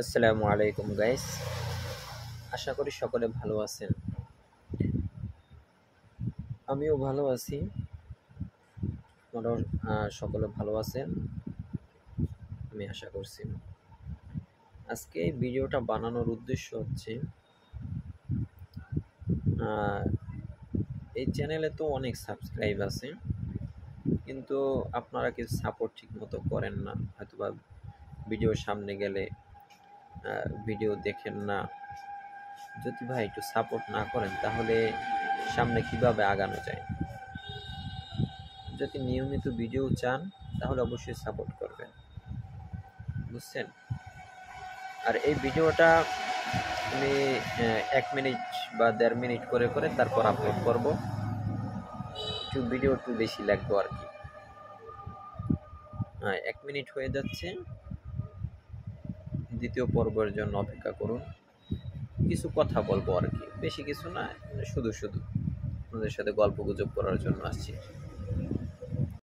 আসসালামু আলাইকুম গাইস, আশা করি সকলে ভালো আছেন। আমিও ভালো আছি। আপনারাও সকলে ভালো আছেন আমি আশা করছি। আজকে এই ভিডিওটা বানানোর উদ্দেশ্য হচ্ছে এই চ্যানেলে তো অনেক সাবস্ক্রাইব আছে, কিন্তু আপনারা কিছু সাপোর্ট ঠিক মতো করেন না, হয়তোবা ভিডিওর সামনে গেলে ভিডিও দেখেন না। যদি ভাই একটু সাপোর্ট না করেন তাহলে সামনে কিভাবে আগানো যায়? যদি নিয়মিত ভিডিও চান তাহলে অবশ্যই সাপোর্ট করবেন, বুঝছেন? আর এই ভিডিওটা আমি 1 মিনিট বা 1.5 মিনিট করে করে তারপর আপলোড করব। ভিডিও একটু বেশি লাগবে আর কি। 1 মিনিট হয়ে যাচ্ছে, দ্বিতীয় পর্বের জন্য অপেক্ষা করুন। কিছু কথা বলবো আর কি, বেশি কিছু না, শুধু শুধু আপনাদের সাথে গল্প গুজব করার জন্য আসছি।